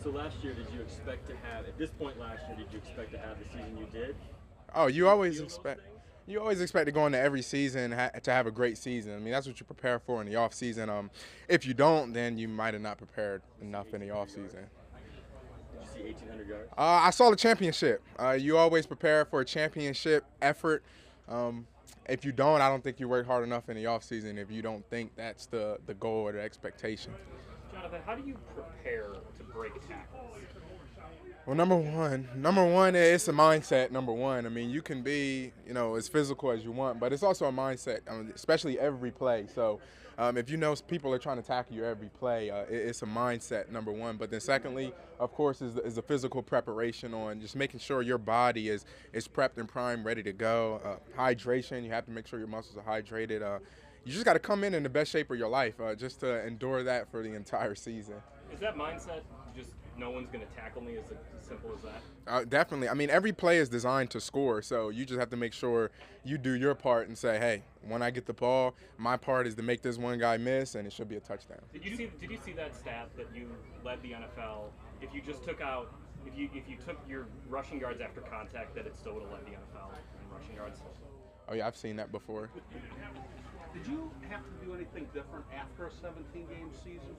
So last year, did you expect to have, at this point last year, did you expect to have the season you did? Oh, Did you you always feel those expect things? you always expect to go into every season to have a great season. I mean, that's what you prepare for in the off season. If you don't, then you might have not prepared enough in the off season. Did you see 1,800 yards? I saw the championship. You always prepare for a championship effort. Um, if you don't, I don't think you work hard enough in the off season. If you don't think that's the goal or the expectation. Jonathan, how do you prepare to break tackles? Well, number one, it's a mindset. Number one, I mean, you can be, as physical as you want, but it's also a mindset, especially every play. So, if you know people are trying to tackle you every play, it's a mindset. Number one, but then secondly, of course, is the physical preparation on just making sure your body is prepped and primed, ready to go. Hydration, you have to make sure your muscles are hydrated. You just got to come in the best shape of your life, just to endure that for the entire season. Is that mindset just no one's going to tackle me? Is it as simple as that? Definitely. I mean, every play is designed to score, so you just have to make sure you do your part and say, hey, when I get the ball, my part is to make this one guy miss, and it should be a touchdown. Did you see that stat that you led the NFL? If you just took out if you took your rushing yards after contact, that it still would have led the NFL in rushing yards. Oh, yeah, I've seen that before. Did you have to do anything different after a 17-game season?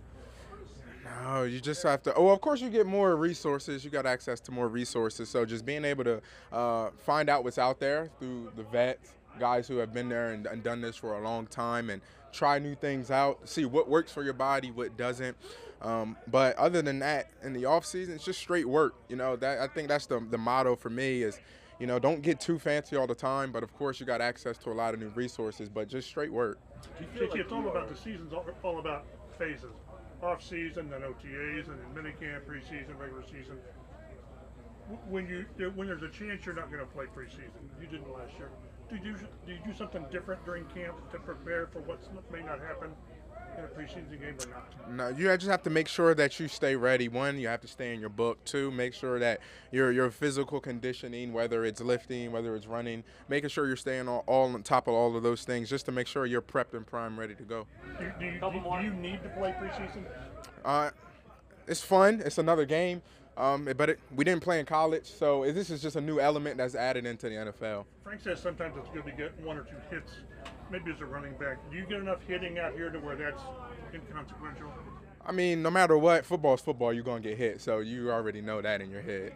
No, you just have to. Oh, of course, you get more resources. You got access to more resources. So just being able to find out what's out there through the vets, guys who have been there and done this for a long time, and try new things out, see what works for your body, what doesn't. But other than that, in the off season, it's just straight work. That I think that's the motto for me is, don't get too fancy all the time. But of course, you got access to a lot of new resources, but just straight work. Do you feel like It's all about the season's all about phases. Off season, then OTAs, and then minicamp, preseason, regular season. When there's a chance you're not going to play preseason, you didn't last year. Did you do something different during camp to prepare for what may not happen in a preseason game or not? No, you just have to make sure that you stay ready. One, you have to stay in your book. Two, make sure that your physical conditioning, whether it's lifting, whether it's running, making sure you're staying all on top of all of those things, just to make sure you're prepped and primed, ready to go. Do you need to play preseason? It's fun. It's another game. But we didn't play in college, so this is just a new element that's added into the NFL. Frank says sometimes it's good to get one or two hits, maybe as a running back. Do you get enough hitting out here to where that's inconsequential? I mean, no matter what, football's football. You're going to get hit, so you already know that in your head.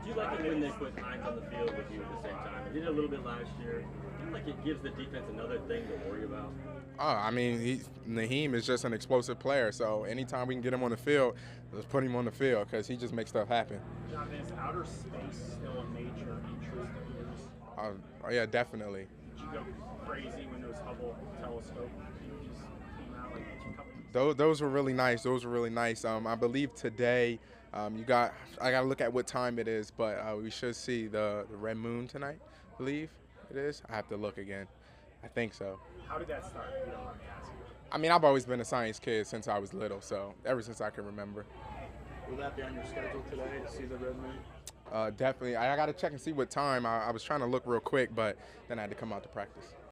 Do you like it when they put Hines on the field with you at the same time? They did it a little bit last year. Do you like it gives the defense another thing to worry about? I mean, Naheem is just an explosive player, so anytime we can get him on the field, let's put him on the field because he just makes stuff happen. John, is outer space still a major interest of yours? Oh, yeah, definitely. Did you go crazy when those Hubble telescope images came out? Like, did you come Those were really nice. I believe today, I got to look at what time it is, but we should see the red moon tonight, I believe it is. I have to look again. I think so. How did that start, if you don't mind me asking? I mean, I've always been a science kid since I was little, so ever since I can remember. Will that be on your schedule today to see the red moon? Definitely. I got to check and see what time. I was trying to look real quick, but then I had to come out to practice.